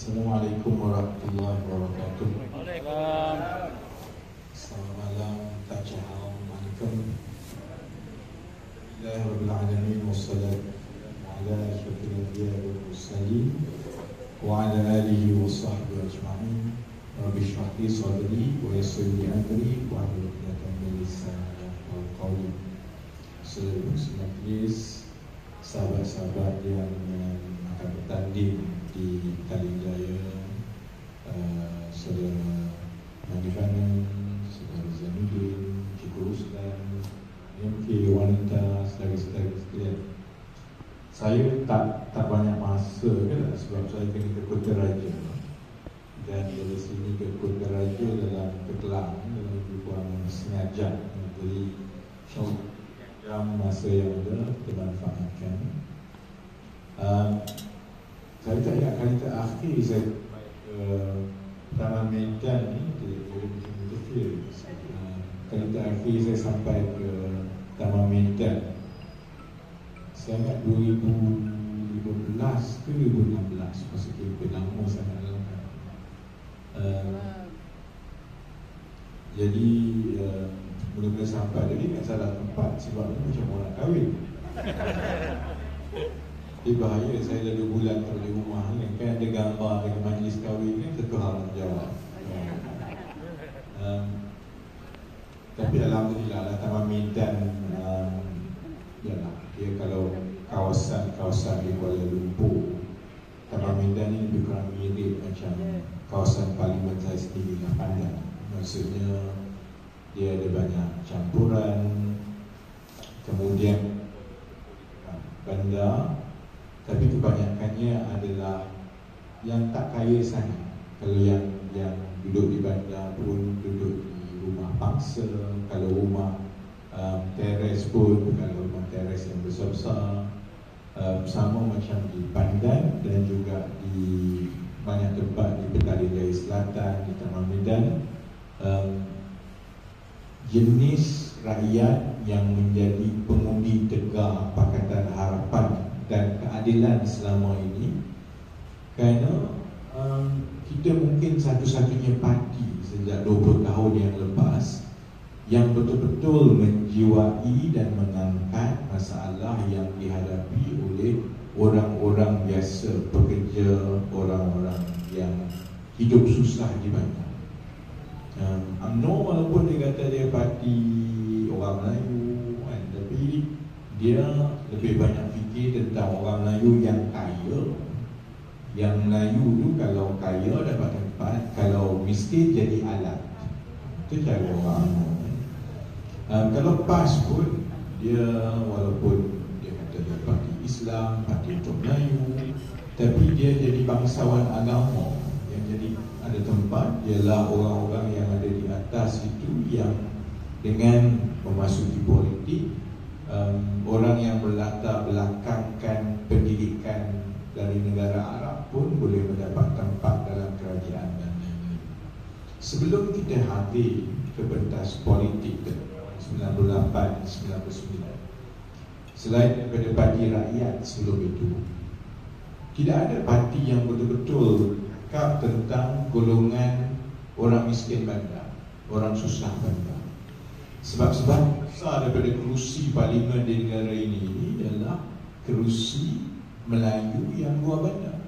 Assalamualaikum warahmatullahi wabarakatuh. Selamat malam, tajahal, alaikum. Bismillahirrahmanirrahim. Wassalatu ala asyrafil anbiya'i wal mursalin wa ala alihi wa sahbihi ajma'in. Rabbi shrah li sadri wa yassir li amri wa hlul 'uqdatam min lisani yafqahu qawli. Please, sahabat-sahabat yang akan bertanding di Talijaya, saudara Manifana, saudara Zainuddin, Cikgu Ruslan, MK wanita, saudara-saudara sekalian. Saya tak banyak masa kan, sebab saya kena ke Kota Raja, dan dari sini ke Kota Raja dalam Ketelang dalam lebih kurang setengah jam. Jadi jam masa yang ada kita manfaatkan. Saya tak ingat kali terakhir saya ke Taman Medan ni, kali terakhir saya sampai ke Taman Medan, saya ingat 2015 ke 2016, masa itu lama sangat lama. Jadi mula-mula sampai tadi kat salah tempat, sebab ni macam orang kahwin. Dia bahaya, saya dah 2 bulan tak boleh rumah ni, kan ada gambar dengan majlis kahwin ni, tentu harus jawab. Tapi alhamdulillah lah, Taman Medan yalah, dia kalau kawasan di Kuala Lumpur, Taman Medan ni lebih kurang mirip macam kawasan Parlimen saya sendiri yang pandang. Maksudnya dia ada banyak campuran, kemudian bandar, tapi kebanyakannya adalah yang tak kaya sangat. Kalau yang duduk di bandar pun duduk di rumah pangsa. Kalau rumah teres pun, kalau rumah teres yang besar-besar, sama macam di Pandan dan juga di banyak tempat di Petaling Jaya Selatan, di Taman Medan. Jenis rakyat yang menjadi pengundi tegar Pakatan Harapan dan keadilan selama ini, kerana kita mungkin satu-satunya parti sejak 20 tahun yang lepas yang betul-betul menjiwai dan mengangkat masalah yang dihadapi oleh orang-orang biasa, pekerja, orang-orang yang hidup susah di bandar. UMNO walaupun dia kata dia parti orang Melayu kan, tapi dia lebih banyak fikir tentang orang Melayu yang kaya. Yang Melayu tu kalau kaya dapat tempat, kalau miskin jadi alat. Itu cara orang UMNO. Kalau PAS pun, dia walaupun dia kata dia parti Islam, parti untuk Melayu, tapi dia jadi bangsawan agama. Yang jadi ada tempat ialah orang-orang yang ada di atas itu, yang dengan memasuki politik, orang yang berlatar belakangkan pendidikan dari negara Arab pun boleh mendapat tempat dalam kerajaan dan lain-lain. Sebelum kita hadir ke pentas politik 98-99, selain daripada parti rakyat sebelum itu, tidak ada parti yang betul-betul cakap tentang golongan orang miskin bandar, orang susah bandar. Sebab besar daripada kerusi parlimen di negara ini adalah kerusi Melayu yang luar bandar.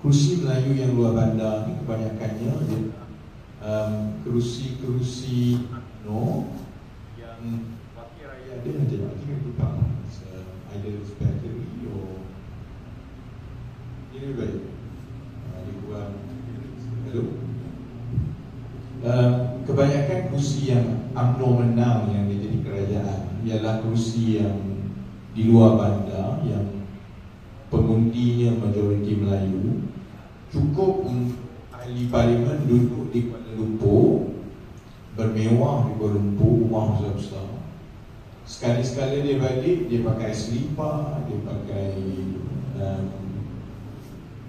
Kerusi Melayu yang luar bandar ni kebanyakannya kerusi yang wakil rakyat dia macam mana? Kita lupa either spectatory or ini baik. Dia kurang itu. Kebanyakan kursi yang UMNO menang yang jadi kerajaan ialah kursi yang di luar bandar, yang pengundinya majoriti Melayu. Cukup ahli parlimen duduk di Kuala Lumpur, bermewah di Kuala Lumpur, rumah besar-besar. Sekali-sekala dia balik, dia pakai selipar, dia pakai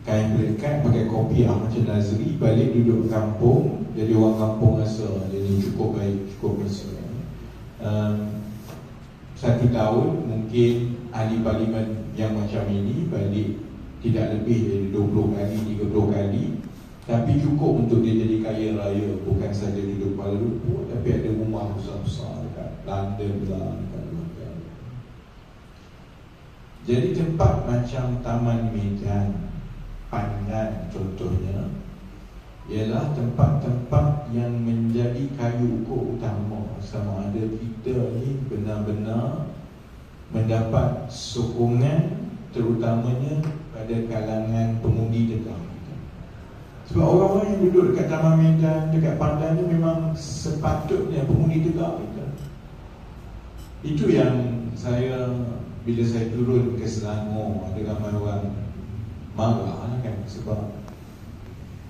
kain belekat, pakai kopiah macam Nazri, balik duduk kampung, jadi orang kampung rasa jadi cukup baik, cukup mesra. 1 tahun mungkin ahli parlimen yang macam ini balik tidak lebih dari 20 kali, 30 kali, tapi cukup untuk dia jadi kaya raya. Bukan saja duduk Kuala Lumpur, tapi ada rumah besar-besar dekat London lah, dekat luar. Jadi tempat macam Taman Medan, Pandan contohnya, ialah tempat-tempat yang menjadi kayu ukur utama sama ada kita ni benar-benar mendapat sokongan, terutamanya pada kalangan pengundi tegak. Sebab orang-orang yang duduk dekat Taman Medan, dekat Pandan ni memang sepatutnya pengundi tegak kita. Itu yang saya, bila saya turun ke Selangor, ada ramai orang marah kan, sebab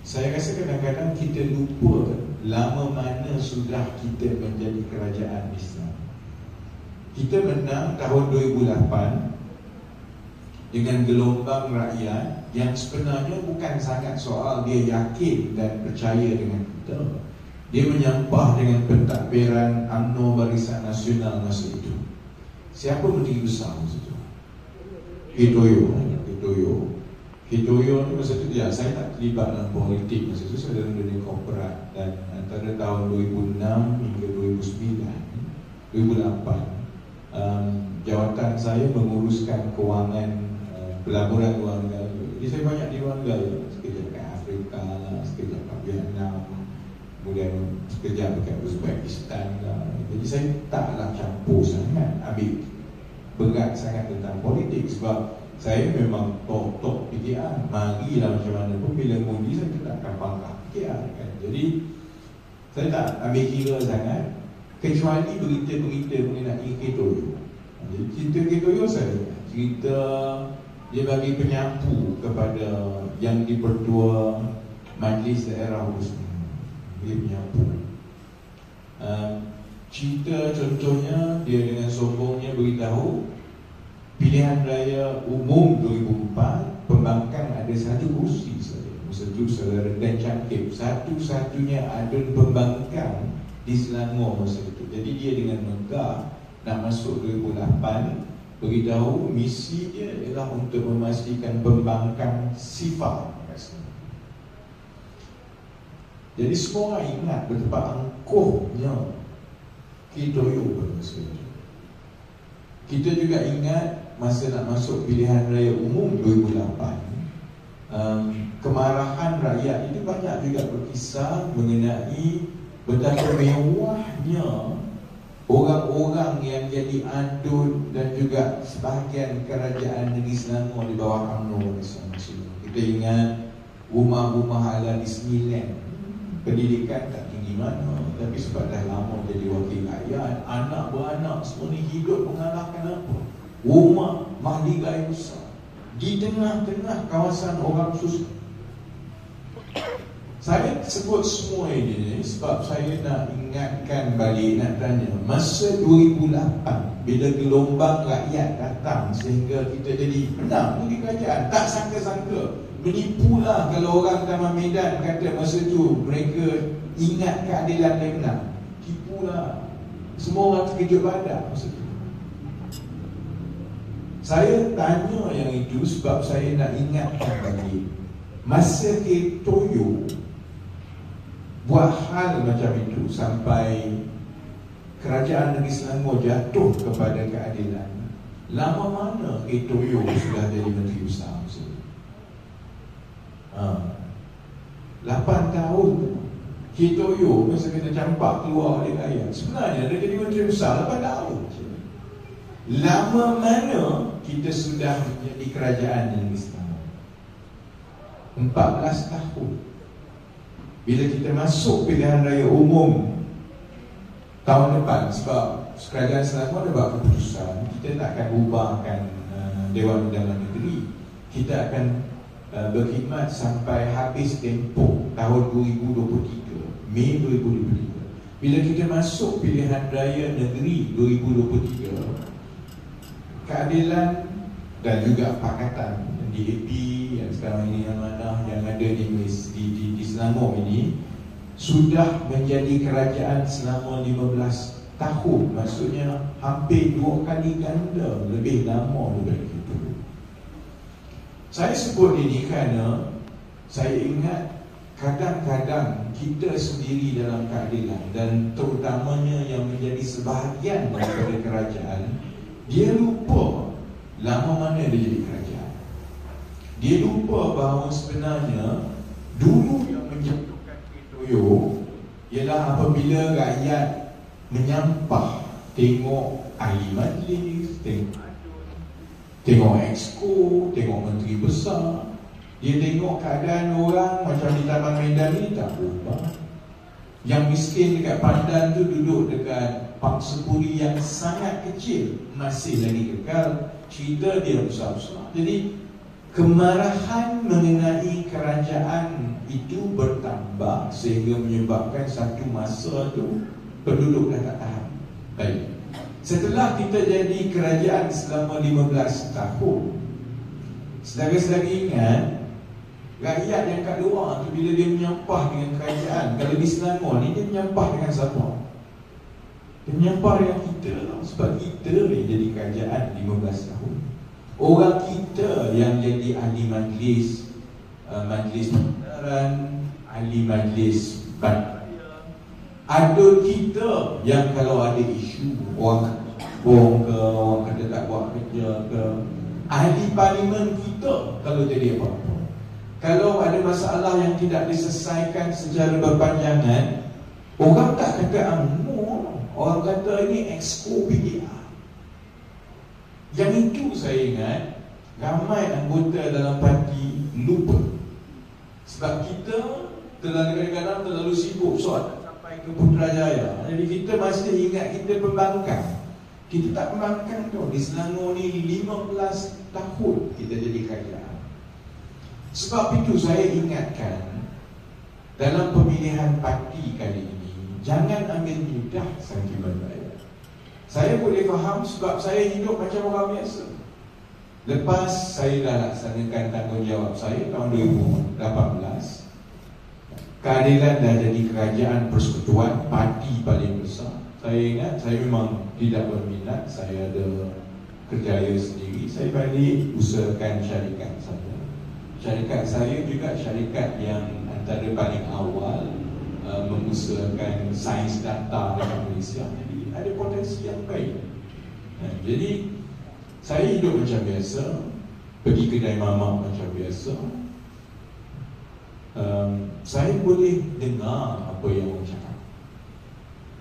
saya rasa kadang-kadang kita lupa lama mana sudah kita menjadi kerajaan Islam. Kita menang tahun 2008 dengan gelombang rakyat yang sebenarnya bukan sangat soal dia yakin dan percaya dengan kita. Dia menyampah dengan pentadbiran UMNO Barisan Nasional masa itu. Siapa menteri besar masa itu? Hitoyo ni masa tu dia, saya tak terlibat dalam politik masa tu, saya dalam dunia korporat. Dan antara tahun 2006 hingga 2008 jawatan saya menguruskan kewangan pelaburan luar negara. Jadi saya banyak di luar negara, sekejap dekat Afrika lah, sekejap dekat Vietnam, kemudian sekejap dekat Uzbekistan lah. Jadi saya taklah campur sangat, ambil berat sangat tentang politik. Sebab saya memang tok PKR. Marilah macam mana pun, bila mengundi saya tetapkan pangkat PKR kan. Jadi saya tak ambil kira sangat, kecuali berita-berita mengenai Ketoyo. Jadi cerita Ketoyo saya cerita dia bagi penyapu kepada yang di-Pertua Majlis Daerah Husni. Dia penyapu. Cerita contohnya, dia dengan sombongnya beritahu pilihan raya umum 2004, pembangkang ada 1 kursi saja. Masa itu saudara Dan Cangkip, satu-satunya adun pembangkang di Selangor masa itu. Jadi dia dengan megah nak masuk 2008, beritahu misi dia ialah untuk memastikan pembangkang sifar. Jadi semua orang ingat betapa angkuhnya Ketoyo pada masa itu. Kita juga ingat masa nak masuk pilihan raya umum 2008, kemarahan rakyat itu banyak juga berkisar mengenai betapa mewahnya orang-orang yang jadi adun dan juga sebahagian kerajaan negeri Selangor di bawah UMNO. Kita ingat rumah-rumah ala Disneyland, pendidikan tak tinggi mana, tapi sebab dah lama jadi wakil rakyat, anak beranak semua ni hidup mengalahkan apa? Rumah mahligai besar di tengah-tengah kawasan orang susah. Saya sebut semua ini sebab saya nak ingatkan balik, nak tanya, masa 2008 bila gelombang rakyat datang sehingga kita jadi menang di kerajaan, tak sangka-sangka, menipulah kalau orang Taman Medan kata masa tu mereka ingat keadilan dia menang. Tipulah. Semua orang terkejut badak masa tu. Saya tanya yang itu sebab saya nak ingatkan balik, masa Ketoyo buat hal macam itu sampai kerajaan negeri Selangor jatuh kepada keadilan, lama mana Ketoyo sudah jadi menteri besar masa itu? 8 tahun Ketoyo masa kena campak keluar oleh rakyat, sebenarnya dia jadi menteri besar 8 tahun. Lama mana kita sudah menjadi kerajaan negeri Selangor? 14 tahun. bila kita masuk pilihan raya umum tahun depan, sebab Kerajaan Selangor dah buat keputusan, kita tak akan ubahkan Dewan Undangan Negeri. Kita akan berkhidmat sampai habis tempoh tahun 2023, Mei 2023. Bila kita masuk pilihan raya negeri 2023, keadilan dan juga pakatan DAP yang sekarang ini amanah yang ada di Selangor ini sudah menjadi kerajaan selama 15 tahun. Maksudnya hampir 2 kali ganda lebih lama daripada itu. Saya sebut ini kerana saya ingat kadang-kadang kita sendiri dalam keadilan, dan terutamanya yang menjadi sebahagian daripada kerajaan, dia lupa lama mana dia jadi kerajaan. Dia lupa bahawa sebenarnya dulu yang menjatuhkan toyo ialah apabila rakyat menyampah, tengok ahli majlis, tengok exco, tengok menteri besar. Dia tengok keadaan orang macam di Taman Medan ni tak berubah. Yang miskin dekat Pandan tu duduk dekat Park Sepuri yang sangat kecil, masih lagi kekal. Cerita dia besar-besar. Jadi kemarahan mengenai kerajaan itu bertambah sehingga menyebabkan satu masa tu penduduk dah tak tahan. Baik. Setelah kita jadi kerajaan selama 15 tahun, saudara-saudara ingat, rakyat yang kat luar tu bila dia menyampah dengan kerajaan, kalau di Selangor ni dia menyampah dengan siapa? Dia menyampah dengan kita lah. Sebab kita ni jadi kerajaan 15 tahun. Orang kita yang jadi ahli majlis, majlis pendaran, ahli majlis bandar. Ada kita yang kalau ada isu, orang bong ke, orang kata tak buat kerja ke, ahli parlimen kita kalau jadi apa-apa. Kalau ada masalah yang tidak diselesaikan secara berpanjangan, orang tak kata no, orang kata ini exco PDR. Yang itu saya ingat ramai anggota dalam parti lupa. Sebab kita kadang-kadang terlalu sibuk soal sampai ke Putrajaya. Jadi kita masih ingat kita pembangkang. Kita tak pembangkang tu. Di Selangor ni 15 tahun kita jadi kerajaan. Sebab itu saya ingatkan dalam pemilihan parti kali ini, jangan ambil mudah sentimen rakyat. Saya boleh faham sebab saya hidup macam orang biasa. Lepas saya dah laksanakan tanggungjawab saya tahun 2018, keadilan dah jadi kerajaan persekutuan, parti paling besar. Saya ingat saya memang tidak berminat, saya ada kerjaya sendiri. Saya balik usahakan syarikat saya. Syarikat saya juga syarikat yang antara paling awal mengusahakan sains data dalam Malaysia. Jadi ada potensi yang baik. Jadi saya hidup macam biasa, pergi kedai mamak macam biasa. Saya boleh dengar apa yang orang cakap.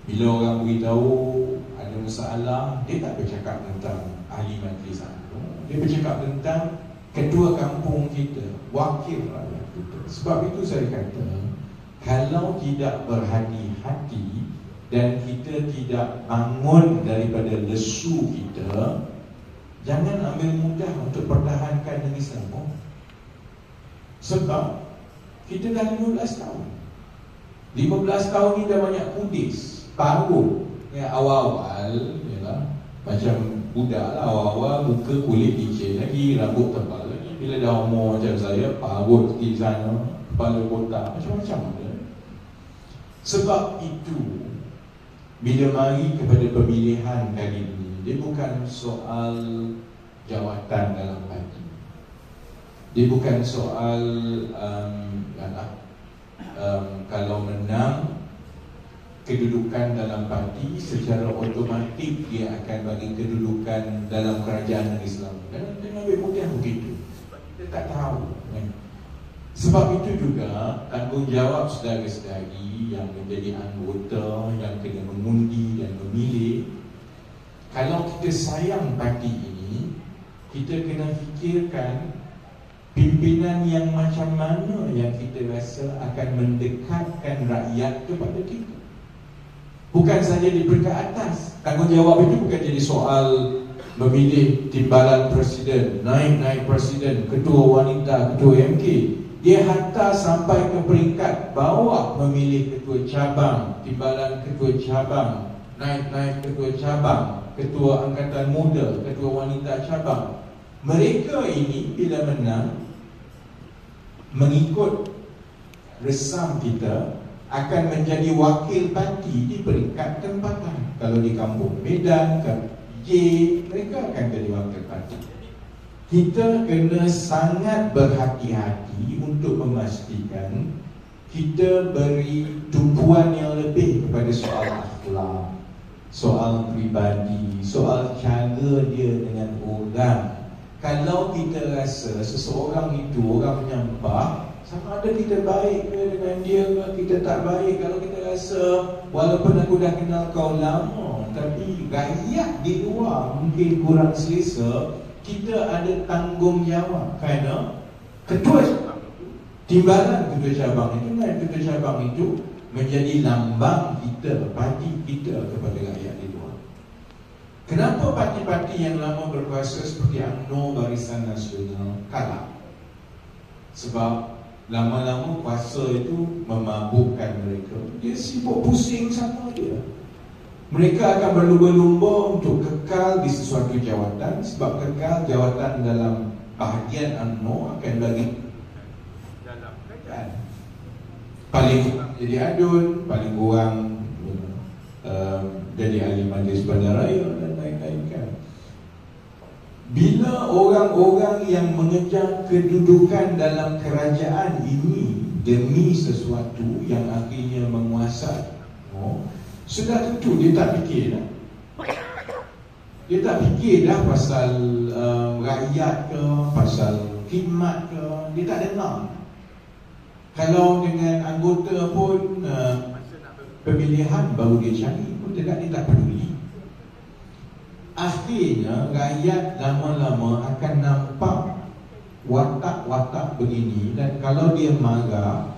Bila orang beritahu ada masalah, dia tak bercakap tentang ahli majlis itu. Dia bercakap tentang ketua kampung kita, wakil rakyat kita. Sebab itu saya kata, kalau tidak berhati-hati dan kita tidak bangun daripada lesu kita, jangan ambil mudah untuk pertahankan negeri Selangor. Sebab kita dah 15 tahun. 15 tahun ni dah banyak kudis. Baru yang awal-awal yalah, macam budak lah, awal-awal muka kulit licin lagi, rambut tebal lagi. Bila dah umur macam saya, parut di sana, kepala kotak, macam-macam ada. Sebab itu, bila mari kepada pemilihan kali ini, dia bukan soal jawatan dalam parti. Dia bukan soal kalau menang kedudukan dalam parti, secara otomatik dia akan bagi kedudukan dalam kerajaan negeri Selangor. Dan lebih mudah begitu. Sebab kita tak tahu kan? Sebab itu juga tanggungjawab saudara-saudari yang menjadi anggota, yang kena mengundi dan memilih. Kalau kita sayang parti ini, kita kena fikirkan pimpinan yang macam mana yang kita rasa akan mendekatkan rakyat kepada kita. Bukan saja di peringkat atas. Tanggungjawab itu bukan jadi soal memilih timbalan presiden, naik presiden, ketua wanita, ketua MK. Dia hantar sampai ke peringkat bawah, memilih ketua cabang, timbalan ketua cabang, naik ketua cabang, ketua angkatan muda, ketua wanita cabang. Mereka ini bila menang, mengikut resam kita, akan menjadi wakil parti di peringkat tempatan. Kalau di kampung Medan, J, mereka akan jadi wakil parti. Kita kena sangat berhati-hati untuk memastikan kita beri tumpuan yang lebih kepada soal akhlak, soal pribadi, soal cara dia dengan orang. Kalau kita rasa seseorang itu orang menyampah, sama ada kita baik ke dengan dia ke, kita tak baik. Kalau kita rasa walaupun aku dah kenal kau lama, tapi rakyat di luar mungkin kurang selesa, kita ada tanggungjawab. Kerana ketua cabang, timbalan ketua cabang itu, naik ketua cabang itu menjadi lambang kita, parti kita kepada rakyat di luar. Kenapa parti-parti yang lama berkuasa seperti UMNO, Barisan Nasional kalah? Sebab lama-lama kuasa itu memabukkan mereka. Dia sibuk pusing sama dia. Mereka akan berlumba-lumba untuk kekal di sesuatu jawatan. Sebab kekal jawatan dalam bahagian UMNO akan bagi dalam kerajaan. Paling kurang jadi adun, paling kurang jadi ahli majlis bandaraya dan lain-lain kan. Bila orang-orang yang mengejar kedudukan dalam kerajaan ini demi sesuatu yang akhirnya menguasai, sudah tentu dia tak fikir dah. Dia tak fikir dah pasal rakyat ke, pasal khidmat ke. Dia tak dengar. Kalau dengan anggota pun pemilihan baru dia cari pun dia tak peduli. Akhirnya rakyat lama-lama akan nampak watak-watak begini. Dan kalau dia marah,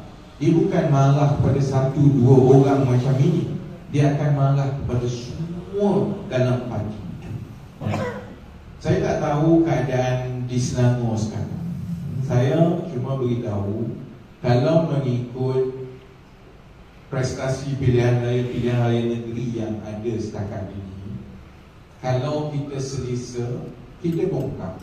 dia bukan marah pada satu dua orang macam ini. Dia akan marah kepada semua dalam parti itu. Saya tak tahu keadaan di Selangor sekarang. Saya cuma beritahu, kalau mengikut prestasi pilihan raya negeri yang ada setakat ini, kalau kita selesa, kita bongkar.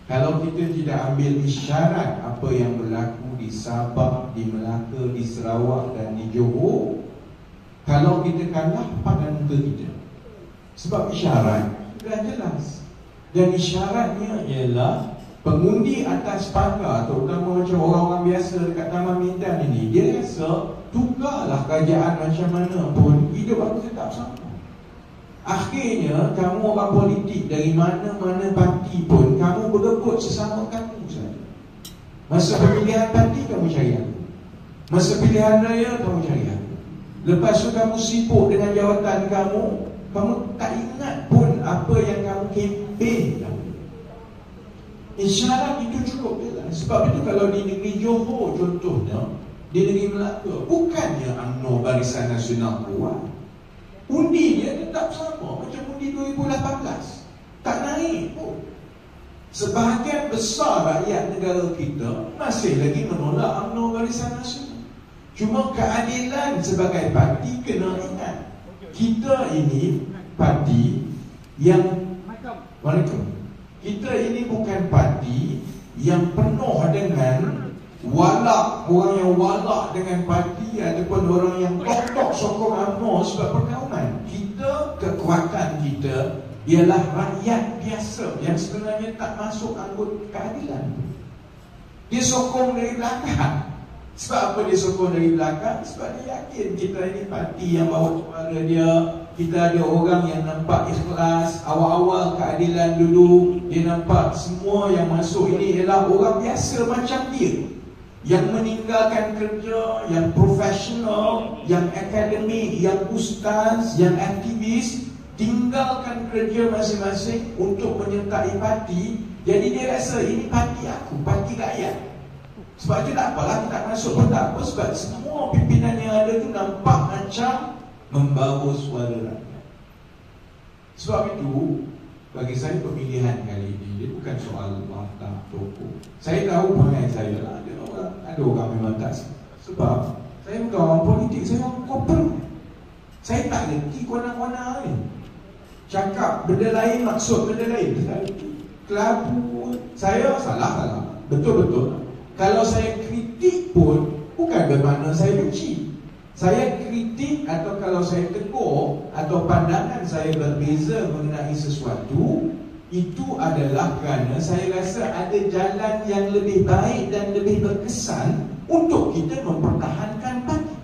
Kalau kita tidak ambil isyarat apa yang berlaku di Sabah, di Melaka, di Sarawak dan di Johor, kalau kita kalah, pandang muka kita. Sebab isyarat dah jelas. Dan isyaratnya ialah pengundi atas pagar, terutama macam orang-orang biasa dekat Taman Mintan ini, dia rasa tukarlah kerajaan macam mana pun, hidup aku tetap sama. Akhirnya kamu orang politik dari mana-mana parti pun, kamu berebut sesama kamu saja. Masa pemilihan parti kamu cari aku, masa pilihan raya kamu cari aku. Lepas tu kamu sibuk dengan jawatan kamu, kamu tak ingat pun apa yang kamu kempen. Isyarat itu cukup jelas. Sebab itu kalau di negeri Johor contohnya, di negeri Melaka, bukannya UMNO Barisan Nasional kuat, undi dia tetap sama macam undi 2018, tak naik pun. Sebahagian besar rakyat negara kita masih lagi menolak UMNO Barisan Nasional. Cuma keadilan sebagai parti kena ingat, kita ini parti yang kita ini bukan parti yang penuh dengan walak, orang yang walak dengan parti ataupun orang yang tok-tok sokong UMNO sebab pergaulan. Kita, kekuatan kita ialah rakyat biasa yang sebenarnya tak masuk anggota keadilan. Dia sokong dari belakang. Sebab apa dia sokong dari belakang? Sebab dia yakin kita ini parti yang bawa suara dia. Kita ada orang yang nampak ikhlas, awal-awal keadilan dulu. Dia nampak semua yang masuk ini ialah orang biasa macam dia, yang meninggalkan kerja, yang profesional, yang akademik, yang ustaz, yang aktivis. tinggalkan kerja masing-masing untuk menyertai parti. Jadi dia rasa ini parti aku, parti rakyat. Sebab itu tak apalah, kita masuk pun tak apa. Sebab semua pimpinan yang ada tu nampak macam membawa suara rakyat. Sebab itu, bagi saya pemilihan kali ini dia bukan soal watak tokoh. Saya tahu perangai saya lah, ada orang memang tak suka. Sebab saya bukan orang politik, saya orang korporat. Saya tak reti kona-kona ni. Cakap benda lain, maksud benda lain. Kelabu, saya salah. Betul-betul. Kalau saya kritik pun bukan bermakna saya benci. Saya kritik atau kalau saya tegur atau pandangan saya berbeza mengenai sesuatu, itu adalah kerana saya rasa ada jalan yang lebih baik dan lebih berkesan untuk kita mempertahankan parti.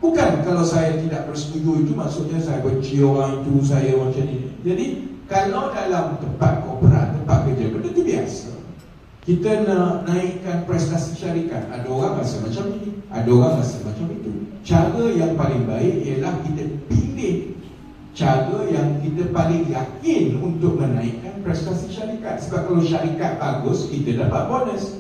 Bukan kalau saya tidak bersetuju itu maksudnya saya benci orang itu, saya macam ini. Jadi kalau dalam tempat korporat, tempat kerja, benda itu biasa. Kita nak naikkan prestasi syarikat, ada orang rasa macam ini, ada orang rasa macam itu. Cara yang paling baik ialah kita pilih cara yang kita paling yakin untuk menaikkan prestasi syarikat. Sebab kalau syarikat bagus, kita dapat bonus.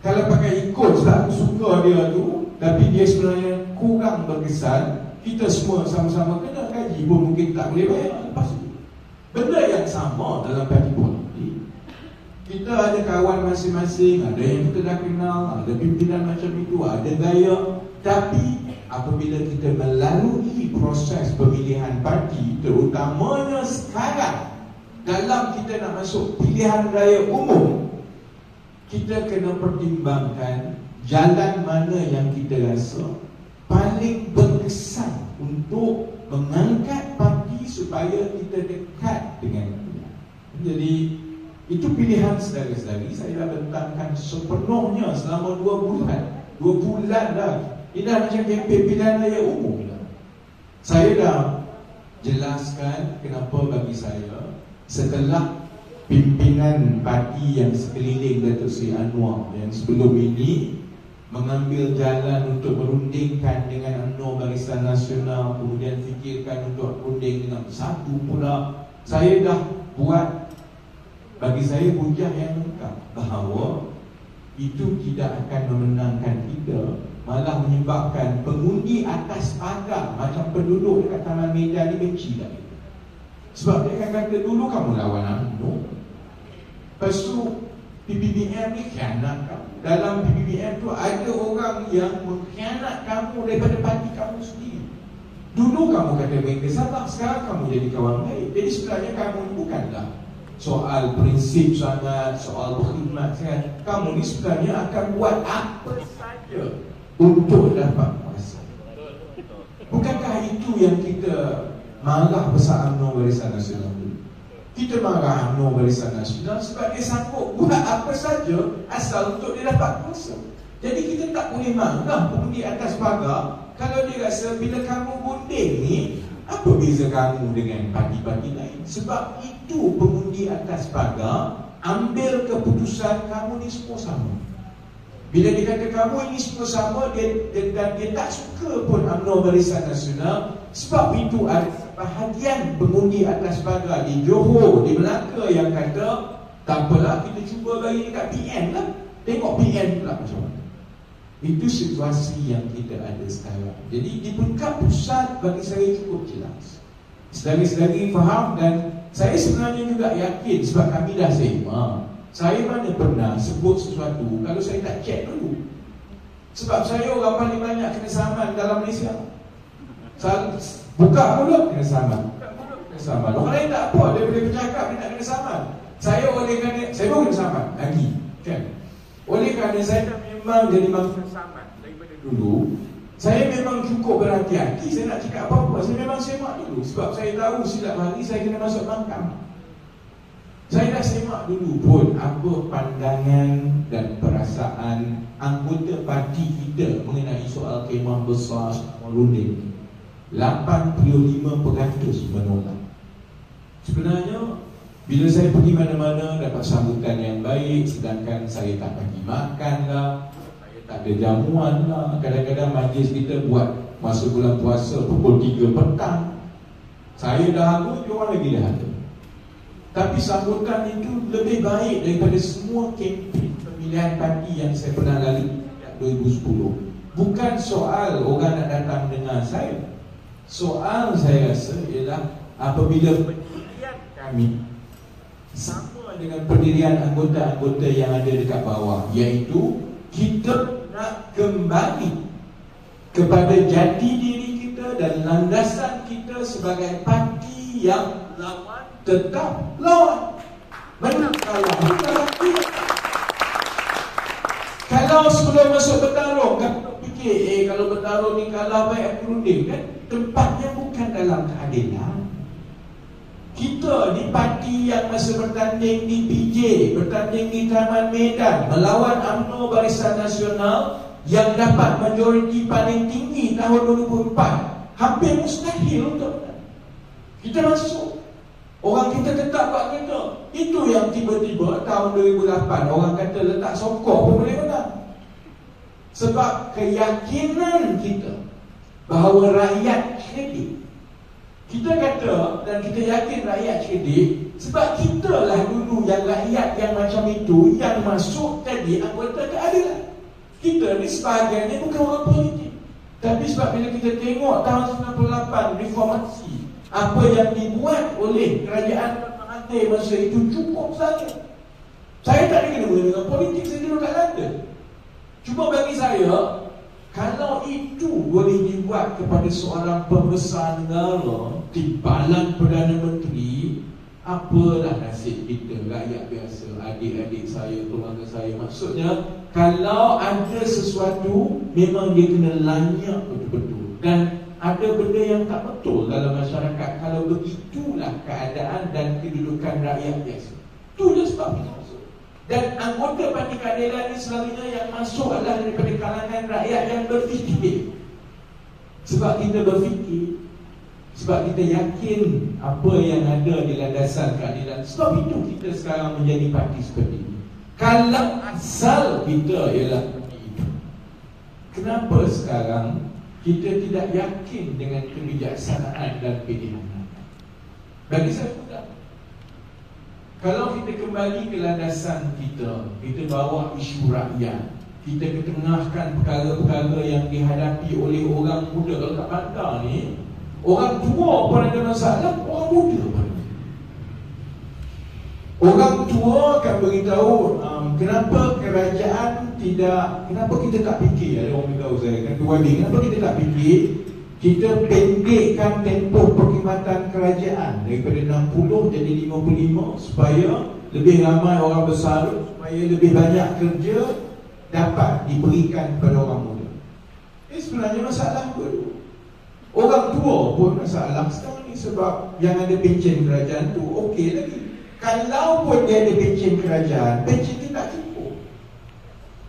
Kalau pakai ikut sebab aku suka dia tu, tapi dia sebenarnya kurang berkesan, kita semua sama-sama kena gaji pun mungkin tak boleh bayar lepas itu. Benda yang sama dalam parti politik. Kita ada kawan masing-masing, ada yang kita dah kenal, ada pimpinan macam itu, ada gaya. Tapi apabila kita melalui proses pemilihan parti, terutamanya sekarang dalam kita nak masuk pilihan raya umum, kita kena pertimbangkan jalan mana yang kita rasa paling berkesan untuk mengangkat parti supaya kita dekat dengan dia. Jadi itu pilihan saudara-saudari saya dah bentangkan sepenuhnya selama 2 bulan. 2 bulan dah. Ini dah macam kempen pilihan raya umum dah. Saya dah jelaskan kenapa bagi saya setelah pimpinan parti yang sekeliling Datuk Seri Anwar yang sebelum ini mengambil jalan untuk merundingkan dengan UMNO Barisan Nasional, kemudian fikirkan untuk runding dengan Bersatu pula, saya dah buat bagi saya hujah yang lengkap bahawa itu tidak akan memenangkan kita, malah menyebabkan pengundi atas pagar macam penduduk dekat Taman Medan ni benci dah kita. Sebab dia akan kata dulu kamu lawan UMNO, lepas tu PBBM ni khianat kamu. Dalam PBBM tu ada orang yang mengkhianat kamu daripada parti kamu sendiri. Dulu kamu kata mereka salah, sekarang kamu jadi kawan baik. Jadi sebenarnya kamu bukanlah soal prinsip sangat, soal berkhidmat sangat. Kamu ni sebenarnya akan buat apa saja untuk dapat kuasa. Bukankah itu yang kita marah besar UMNO Barisan Nasional dulu? Kita marah UMNO Barisan Nasional sebab dia sanggup buat apa saja asal untuk dia dapat kuasa. Jadi kita tak boleh marah pengundi atas pagar kalau dia rasa bila kamu gunting ni, apa beza kamu dengan parti-parti lain? Sebab itu pengundi atas pagar ambil keputusan kamu ni semua sama. Bila dia kata kamu ini semua sama, dan dia tak suka pun UMNO Barisan Nasional. Sebab itu ada bahagian pengundi atas pagar di Johor, di Melaka yang kata tak apalah, kita cuba bagi dekat PN lah, tengok PN pula macam mana. Itu situasi yang kita ada sekarang. Jadi di peringkat pusat bagi saya cukup jelas. Sedari-sedari faham, dan saya sebenarnya juga yakin sebab kami dah sembang. Saya mana pernah sebut sesuatu kalau saya tak cek dulu. Sebab saya orang paling banyak kena saman dalam Malaysia. Buka mulut kena saman. Orang lain tak apa, dia boleh bercakap, dia tak kena saman. Saya oleh kerana saya pun kena saman lagi, kan? Oleh kerana saya memang jadi mangsa saman daripada dulu. Saya memang cukup berhati-hati. Saya nak cakap apa-apa, saya memang semak dulu. Sebab saya tahu silap hari saya kena masuk mahkamah. Saya dah semak dulu pun apa pandangan dan perasaan anggota parti kita mengenai soal kemah besar runding. 85% menolak. Sebenarnya bila saya pergi mana-mana dapat sambutan yang baik, sedangkan saya tak bagi makan lah, saya tak ada jamuan lah. Kadang-kadang majlis kita buat masa bulan puasa pukul 3 petang. Saya dahaga, dia orang lagi dahaga. Tapi sambutan itu lebih baik daripada semua kempen pemilihan parti yang saya pernah lalui 2010. Bukan soal orang nak datang dengar saya. Soal saya rasa ialah apabila pendirian kami sama dengan pendirian anggota-anggota yang ada dekat bawah, iaitu kita nak kembali kepada jati diri kita dan landasan kita sebagai parti yang lawan tetap lawan. Menang kalah bukanlah tidak. Kalau sebelum masuk bertarung, kalau fikir kalau bertarung ni kalah baik aku runding, kan tempatnya bukan dalam keadilan. Kita ni parti yang masa bertanding di PJ, bertanding di Taman Medan, melawan UMNO Barisan Nasional yang dapat majoriti paling tinggi tahun 2004, hampir mustahil untuk menang. Kita masuk, orang kita tetap buat kerja. Itu yang tiba-tiba tahun 2008 orang kata letak sokong pun boleh menang. Sebab keyakinan kita bahawa rakyat kredit. Kita kata dan kita yakin rakyat kredit sebab kita lah dulu yang rakyat yang macam itu yang masuk jadi anggota keadilan. Kita ni sebahagiannya bukan orang politik, tapi sebab bila kita tengok tahun 98 reformasi, apa yang dibuat oleh kerajaan Mahathir masa itu cukup saja. Saya tak ada kena dengan politik, saya duduk kat London. Cuma bagi saya, kalau itu boleh dibuat kepada seorang pembesar negara, timbalan Perdana Menteri, apalah nasib kita rakyat biasa, adik-adik saya, keluarga saya. Maksudnya, kalau ada sesuatu, memang dia kena lanyak betul-betul. Dan ada benda yang tak betul dalam masyarakat kalau begitulah keadaan dan kedudukan rakyat biasa. Itu je sebab kita masuk. Dan anggota Parti Keadilan ini selalunya yang masuk adalah daripada kalangan rakyat yang berfikir. Sebab kita berfikir, sebab kita yakin apa yang ada di landasan keadilan. Sebab itu kita sekarang menjadi parti seperti ini. Kalau asal kita ialah seperti itu, kenapa sekarang kita tidak yakin dengan kebijaksanaan dan pilihan? Bagi saya mudah. Kalau kita kembali ke landasan kita, kita bawa isu rakyat, kita ketengahkan perkara-perkara yang dihadapi oleh orang muda. Kalau kat bandar ni, orang tua pun ada masalah, orang muda pun. Orang tua akan beritahu kenapa kerajaan tidak, kenapa kita tak fikir, ada orang beritahu saya, kenapa kita tak fikir kita pendekkan tempoh perkhidmatan kerajaan daripada 60 jadi 55 supaya lebih ramai orang besar, supaya lebih banyak kerja dapat diberikan kepada orang muda. Ini sebenarnya masalah kedua. Orang tua pun masalah sekarang ni sebab yang ada pencen kerajaan tu okey lagi. Kalau pun dia ada pencen kerajaan, pencen dia tak cukup.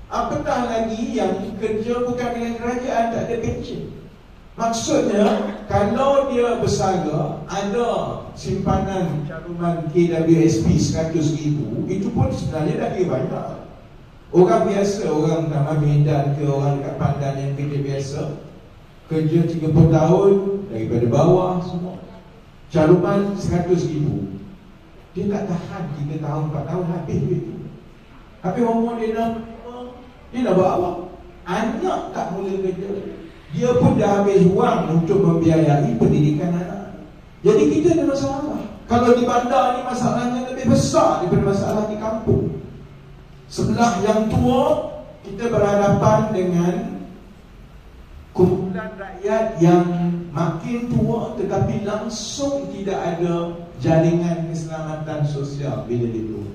Apatah lagi yang kerja bukan dengan kerajaan, tak ada pencen. Maksudnya, kalau dia bersara, ada simpanan caruman KWSP 100,000, itu pun sebenarnya dah kira banyak. Orang biasa, orang Taman Medan ke orang dekat Pandan yang kerja biasa, kerja 30 tahun, daripada bawah semua, caruman 100,000. Dia tak tahan 3 tahun, 4 tahun, habis duit tu. Habis umur dia 65, dia dah buat apa? Anak tak mula kerja lagi. Dia pun dah habis wang untuk membiayai pendidikan anak. Jadi kita ada masalah. Kalau di bandar ni masalahnya lebih besar daripada masalah di kampung. Sebelah yang tua, kita berhadapan dengan kumpulan rakyat yang makin tua tetapi langsung tidak ada jaringan keselamatan sosial bila dia tua.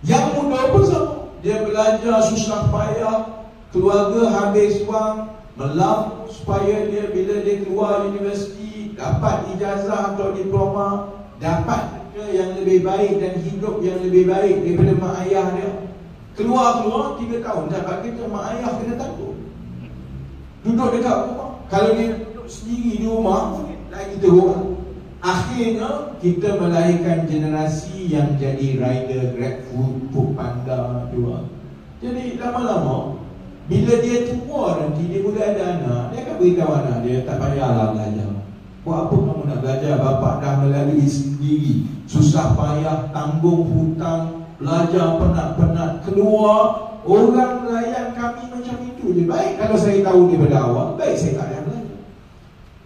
Yang muda pun sama. Dia belajar susah payah, keluarga habis wang, melampau supaya dia bila dia keluar universiti dapat ijazah atau diploma, dapat kerja yang lebih baik dan hidup yang lebih baik daripada mak ayah dia. Keluar 3 tahun dapat kerja, mak ayah kena takut. Duduk dekat rumah. Kalau dia duduk sendiri di rumah, lagi teruk. Akhirnya kita melahirkan generasi yang jadi rider, GrabFood, Foodpanda juga. Jadi lama-lama bila dia tua nanti, dia boleh ada anak, dia akan beritahu anak dia tak payahlah belajar. Buat apa kamu nak belajar? Bapak dah melalui sendiri, susah payah, tanggung hutang, belajar penat-penat, keluar, orang layan kami macam itu je. Baik kalau saya tahu daripada awal, baik saya tak payah belajar.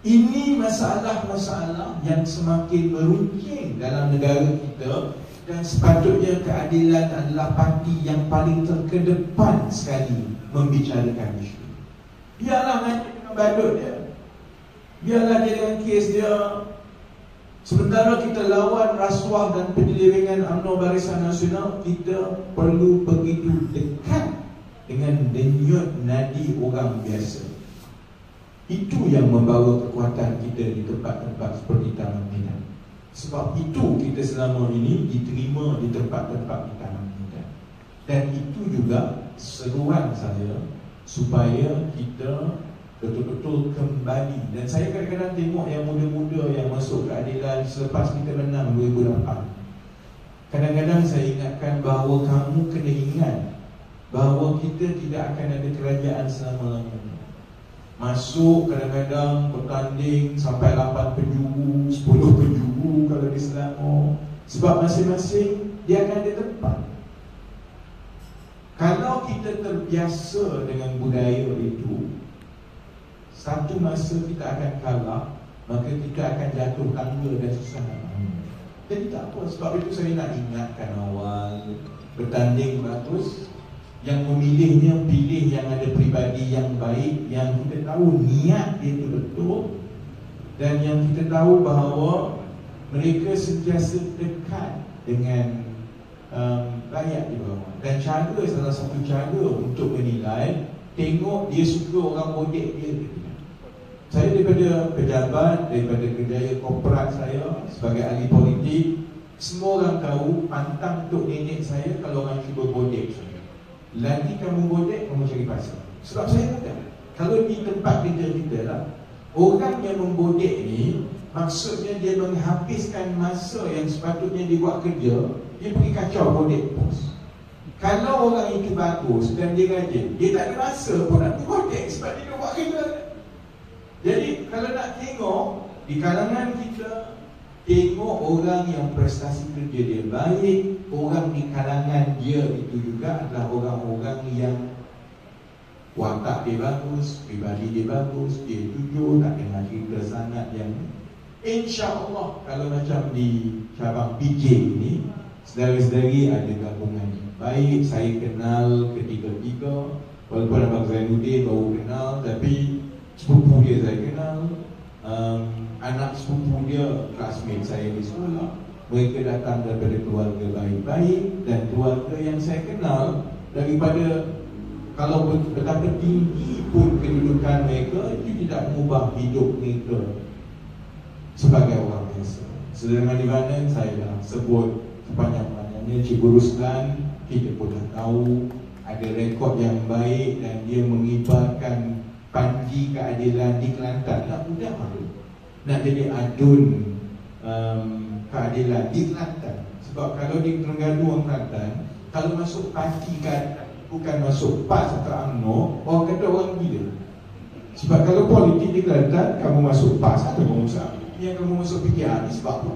Ini masalah-masalah yang semakin meruncing dalam negara kita, dan sepatutnya keadilan adalah parti yang paling terkedepan sekali membicarakan isu. Biarlah nanti dengan badut dia, biarlah dia dengan kes dia. Sementara kita lawan rasuah dan penyelewengan UMNO Barisan Nasional, kita perlu begitu dekat dengan denyut nadi orang biasa. Itu yang membawa kekuatan kita di tempat-tempat seperti Taman Medan. Sebab itu kita selama ini diterima di tempat-tempat di Taman Medan. Dan itu juga seruan saya supaya kita betul-betul kembali. Dan saya kadang-kadang tengok yang muda-muda yang masuk keadilan selepas kita menang 2008. Kadang-kadang saya ingatkan bahawa kamu kena ingat bahawa kita tidak akan ada kerajaan selama-lamanya. Masuk kadang-kadang bertanding sampai 8 penjuru, 10 penjuru kalau di Selangor. Sebab masing-masing dia akan ada tempat. Kalau kita terbiasa dengan budaya itu, satu masa kita akan kalah, maka kita akan jatuh tangga dan susah nak bangun. Jadi tak apa, sebab itu saya nak ingatkan awal, bertanding bagus, yang memilihnya pilih yang ada peribadi yang baik, yang kita tahu niat dia itu betul, dan yang kita tahu bahawa mereka sentiasa dekat dengan rakyat di bawah. Dan cara, salah satu cara untuk menilai, tengok dia suka orang bodek dia. Saya daripada pejabat, daripada kerjaya korporat saya sebagai ahli politik, semua orang tahu pantang untuk nenek saya kalau orang cuba bodek saya. Lagi kamu bodek, kamu cari pasal. Sebab saya mudah. Kalau di tempat kerja kita lah, orang yang membodek ni, maksudnya dia menghabiskan masa yang sepatutnya dia buat kerja, dia pergi kacau bodek pos. Kalau orang itu bagus dan dia rajin, dia tak ada masa pun nak bodek sebab dia buat kerja. Jadi kalau nak tengok di kalangan kita, tengok orang yang prestasi kerja dia baik, orang di kalangan dia itu juga adalah orang-orang yang watak dia bagus, pribadi dia bagus, dia jujur, tak dengar cerita sangat yang insya-Allah kalau macam di cabang PJ ini, saudara-saudari ada gabungan yang baik. Saya kenal ketiga-tiga, walaupun Abang Zainuddin baru kenal, tapi sepupu dia saya kenal, anak sepupu dia classmate saya di sekolah. Mereka datang daripada keluarga baik-baik, dan keluarga yang saya kenal daripada kalau betapa tinggi pun kedudukan mereka, itu tidak mengubah hidup mereka sebagai orang biasa. Sedangkan di mana saya dah sebut sepanjang-panjangnya, Cikgu Ruslan, kita pun dah tahu ada rekod yang baik dan dia mengibarkan panji keadilan di Kelantan. Tak mudah malu nak jadi adun keadilan di Kelantan. Sebab kalau di Terengganu orang Kelantan, kalau masuk parti keadilan, bukan masuk PAS atau UMNO, orang kata orang gila. Sebab kalau politik di Kelantan, kamu masuk PAS atau kamu masuk UMNO, yang kamu masuk PKR ni sebab apa?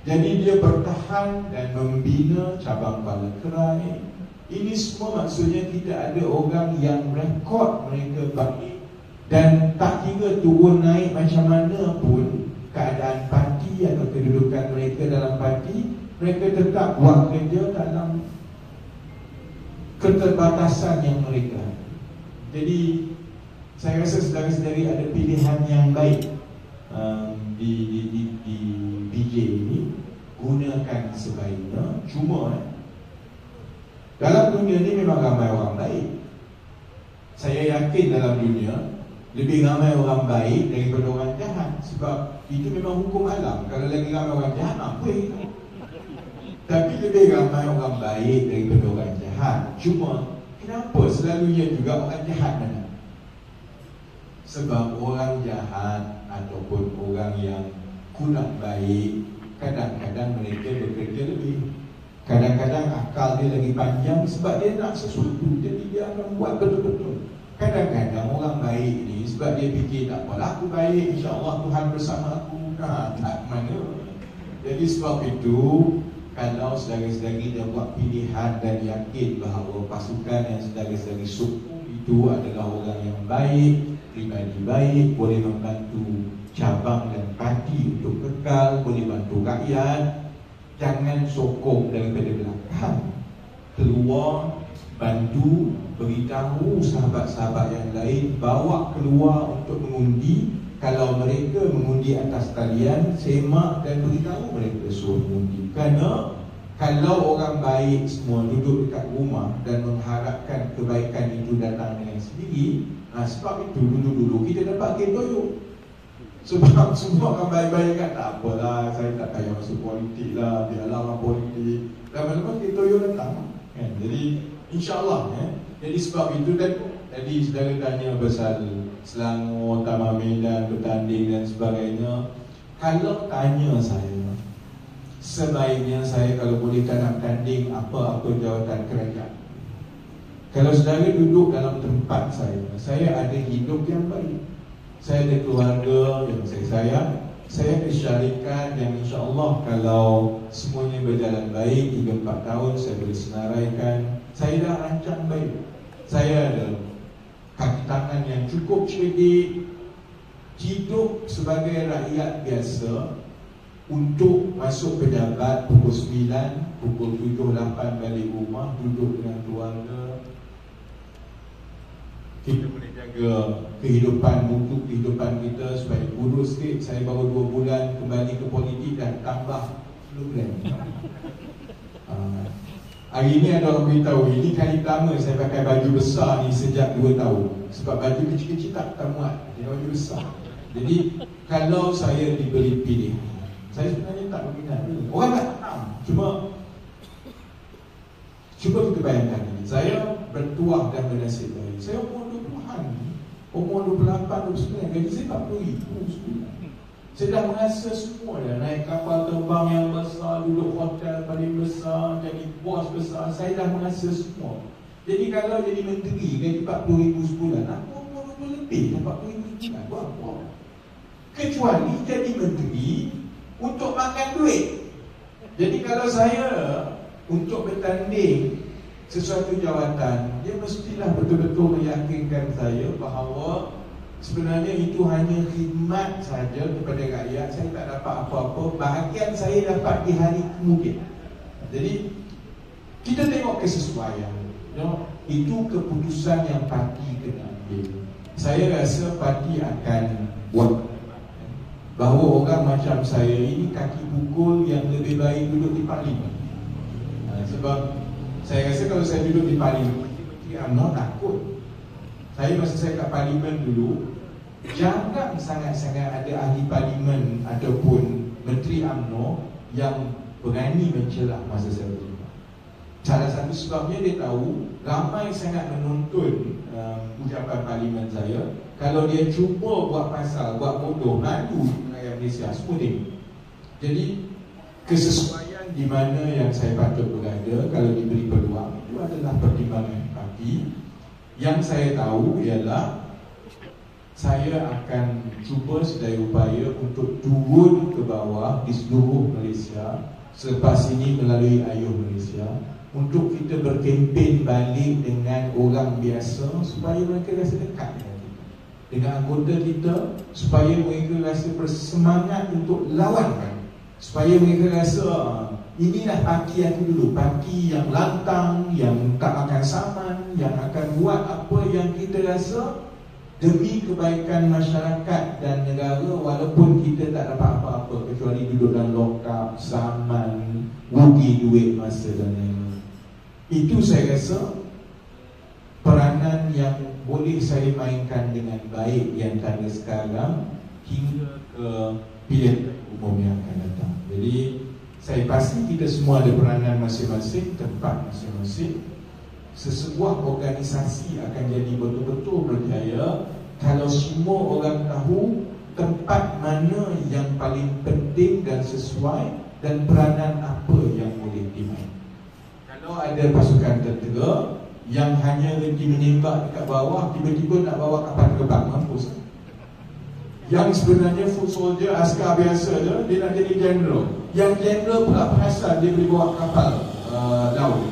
Jadi dia bertahan dan membina cabang Balakrai. Ini semua maksudnya tidak ada orang yang rekod mereka baik, dan tak kira turun naik macam mana pun keadaan parti atau kedudukan mereka dalam parti, mereka tetap buat kerja dalam keterbatasan yang mereka. Jadi saya rasa saudara-saudari ada pilihan yang baik di PJ ini. Gunakan sebaiknya. Cuma dalam dunia ni memang ramai orang baik. Saya yakin dalam dunia lebih ramai orang baik daripada orang jahat. Sebab itu memang hukum alam. Kalau lagi ramai orang jahat, apa itu? Tapi lebih ramai orang baik daripada orang jahat. Cuma kenapa selalunya juga orang jahat mana? Sebab orang jahat ataupun orang yang kurang baik, kadang-kadang mereka bekerja lebih. Kadang-kadang akal dia lagi panjang sebab dia nak sesuatu, jadi dia akan buat betul-betul. Kadang-kadang orang baik ni sebab dia fikir tak apalah aku baik, insya-Allah Tuhan bersama aku. Tak mana. Jadi sebab itu kalau saudara-saudari dia buat pilihan dan yakin bahawa pasukan yang saudara-saudari sokong itu adalah orang yang baik, pribadi baik, boleh membantu cabang dan parti untuk kekal, boleh bantu rakyat, jangan sokong daripada belakang. Keluar, bantu, beritahu sahabat-sahabat yang lain, bawa keluar untuk mengundi. Kalau mereka mengundi atas talian, semak dan beritahu mereka suruh mengundi. Kerana kalau orang baik semua duduk dekat rumah dan mengharapkan kebaikan itu datang dengan sendiri, sebab itu dulu-dulu kita dapat game toyok. Sebab semua orang baik-baik kan, tak apalah, saya tak payah masuk politik lah, biarlah orang politik. Lama-lama game toyok datang kan? Jadi insya-Allah jadi sebab itu tadi saudara tanya pasal Selangor, Taman Medan, bertanding dan sebagainya. Kalau tanya saya, sebaiknya saya kalau boleh tak nak bertanding apa-apa jawatan kerajaan. Kalau saudara duduk dalam tempat saya ada hidup yang baik, saya ada keluarga yang saya sayang, saya ada syarikat yang insya-Allah kalau semuanya berjalan baik 3-4 tahun saya boleh senaraikan. Saya dah rancang baik. Saya ada kaki tangan yang cukup cerdik, hidup sebagai rakyat biasa, untuk masuk pejabat pukul 9, pukul 7-8 balik rumah, duduk dengan keluarga. Kita boleh jaga kehidupan, mutu kehidupan kita supaya kurus sikit. Saya baru 2 bulan kembali ke politik dan tambah kilogram. Hari ni ada orang beritahu, ini kali pertama saya pakai baju besar ni sejak 2 tahun. Sebab baju kecil-kecil tak muat, dia baju besar. Jadi kalau saya diberi pilihan, saya sebenarnya tak berminat dulu. Orang tak tahu. Cuba kita bayangkan ini. Saya bertuah dan bernasib baik. Saya umur 20-an, umur 28, 29, gaji saya 40,000 sebulan. Saya dah merasa semua dah. Naik kapal terbang yang besar, duduk hotel paling besar, jadi bos besar. Saya dah merasa semua. Jadi kalau jadi menteri gaji 40,000 sebulan, aku umur 20 lebih dah 40,000 sebulan, buat apa? Kecuali jadi menteri untuk makan duit. Jadi kalau saya untuk bertanding sesuatu jawatan, dia mestilah betul-betul meyakinkan saya bahawa sebenarnya itu hanya khidmat saja kepada rakyat. Saya tak dapat apa-apa, bahagian saya dapat di hari kemudian. Jadi kita tengok kesesuaian. Itu keputusan yang parti kena ambil. Saya rasa parti akan buat bahawa orang macam saya ini kaki pukul yang lebih baik duduk di parlimen. Sebab saya rasa kalau saya duduk di parlimen, Menteri UMNO takut. Saya masa saya kat parlimen dulu, jarang sangat-sangat ada ahli parlimen ataupun Menteri UMNO yang berani mencelah masa saya berjumpa. Salah satu sebabnya dia tahu ramai sangat menonton ucapan parlimen saya. Kalau dia cuba buat pasal, buat bodoh, malu rakyat Malaysia, semua tengok. Jadi kesesuaian di mana yang saya patut berada kalau diberi peluang, itu adalah pertimbangan parti. Yang saya tahu ialah saya akan cuba sedaya upaya untuk turun ke bawah di seluruh Malaysia selepas ini melalui Ayuh Malaysia, untuk kita berkempen balik dengan orang biasa supaya mereka rasa dekat dengan anggota kita, supaya mereka rasa bersemangat untuk lawan kami, supaya mereka rasa inilah parti aku dulu, parti yang lantang, yang tak akan saman, yang akan buat apa yang kita rasa demi kebaikan masyarakat dan negara, walaupun kita tak dapat apa-apa kecuali duduk dalam lokap, saman, rugi duit masa dan lain-lain. Itu saya rasa peranan yang boleh saya mainkan dengan baik di antara sekarang hingga ke pilihan umum yang akan datang. Jadi saya pasti kita semua ada peranan masing-masing, tempat masing-masing. Sesebuah organisasi akan jadi betul-betul berjaya kalau semua orang tahu tempat mana yang paling penting dan sesuai dan peranan apa yang boleh dimainkan. Kalau ada pasukan tentera, yang hanya reti menembak dekat bawah, tiba-tiba nak bawa kapal terbang, mampus. Yang sebenarnya foot soldier, askar biasa je, dia nak jadi general. Yang general pula perasan dia boleh bawa kapal laut.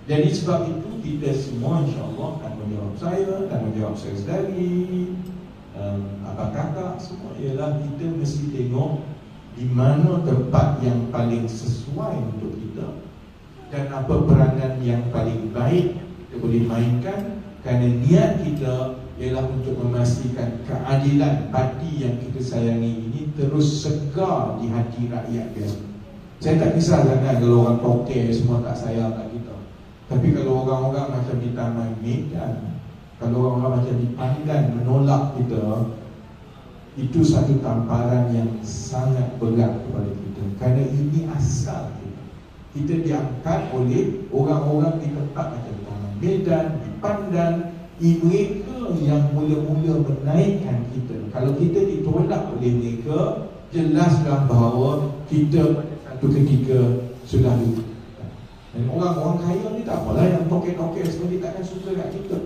Jadi sebab itu kita semua insyaAllah tanggungjawab saya, tanggungjawab saya sendiri, abang kakak, semua ialah kita mesti tengok di mana tempat yang paling sesuai untuk kita dan apa peranan yang paling baik kita boleh mainkan, kerana niat kita ialah untuk memastikan keadilan parti yang kita sayangi ini terus segar di hati rakyat biasa. Saya tak kisah sangat kalau orang toke semua tak sayang kat kita. Tapi kalau orang-orang macam di Taman Medan, kalau orang-orang macam di Pandan menolak kita, itu satu tamparan yang sangat berat kepada kita. Kerana ini asal kita. Kita diangkat oleh orang-orang di tempat macam di Taman Medan, di Pandan. Mereka yang mula-mula menaikkan kita. Kalau kita ditolak oleh mereka, jelaslah bahawa kita pada satu ketika sudah lupa. Dan orang-orang kaya ni tak apalah, yang toke-toke semua dia takkan suka kat kita.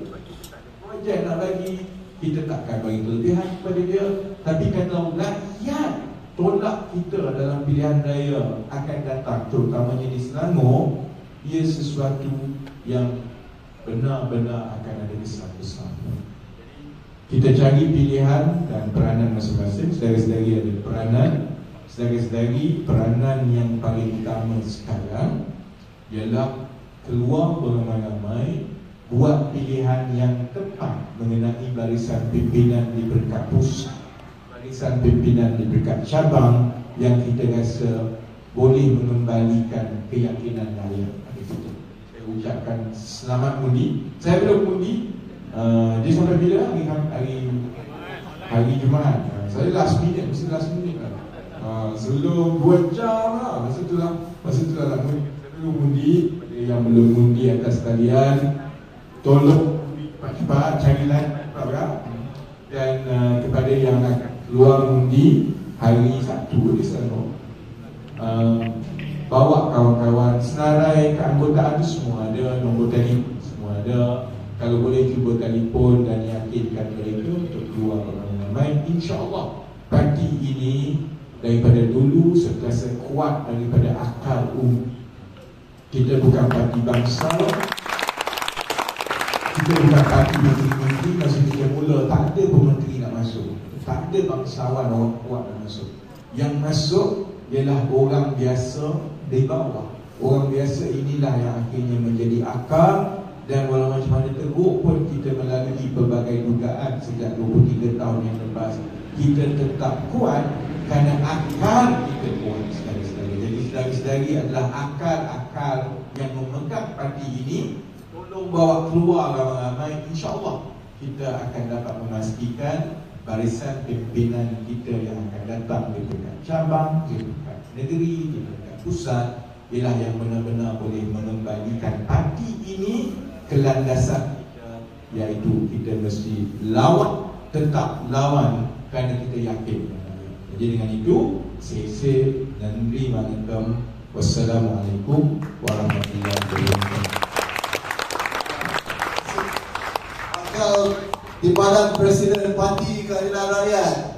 Projek nak bagi, kita takkan bagi kelebihan kepada dia. Tapi kalau rakyat tolak kita dalam pilihan raya akan datang, terutamanya di Selangor, ia sesuatu yang benar-benar akan ada kesan besar. Kita cari pilihan dan peranan masing-masing. Sedari-sedari ada peranan. Sedari-sedari peranan yang paling utama sekarang ialah keluar beramai-ramai, buat pilihan yang tepat mengenai barisan pimpinan di peringkat pusat, barisan pimpinan di peringkat cabang yang kita rasa boleh mengembalikan keyakinan rakyat. Ucapkan selamat undi. Saya belum undi. Dia sampai bila? Hari Jumaat. Saya last minute, mesti last minute lah. Sebelum 2 jam lah. Masa tu lah saya belum undi. Yang belum undi atas talian, tolong cepat-cepat cari line. Dan kepada yang akan keluar undi hari Sabtu di sana, bawa kawan-kawan, senarai keanggotaan semua ada, nombor telefon semua ada. Kalau boleh cuba telefon dan yakinkan mereka untuk keluar ramai-ramai. InsyaAllah parti ini daripada dulu sentiasa kuat daripada akal umum. Kita bukan parti bangsa, kita bukan parti menteri-menteri. Masa kita mula tak ada pementeri nak masuk, tak ada bangsawan orang kuat nak masuk. Yang masuk ialah orang biasa di bawah. Orang biasa inilah yang akhirnya menjadi akal. Dan walau macam mana teruk pun kita melalui pelbagai dugaan sejak 23 tahun yang lepas, kita tetap kuat kerana akal kita kuat sedari-sedari. Jadi sedari-sedari adalah akal-akal yang memegang parti ini. Tolong bawa keluar ramai-ramai. InsyaAllah kita akan dapat memastikan barisan pimpinan kita yang akan datang di peringkat cabang, di peringkat negeri, di peringkat pusat ialah yang benar-benar boleh mengembalikan parti ini ke landasan kita, iaitu kita mesti lawan, tetap lawan kerana kita yakin. Jadi dengan itu, saya dan negeri mengancam. Wassalamualaikum warahmatullahi wabarakatuh. Akal Timbalan Presiden Parti Keadilan Rakyat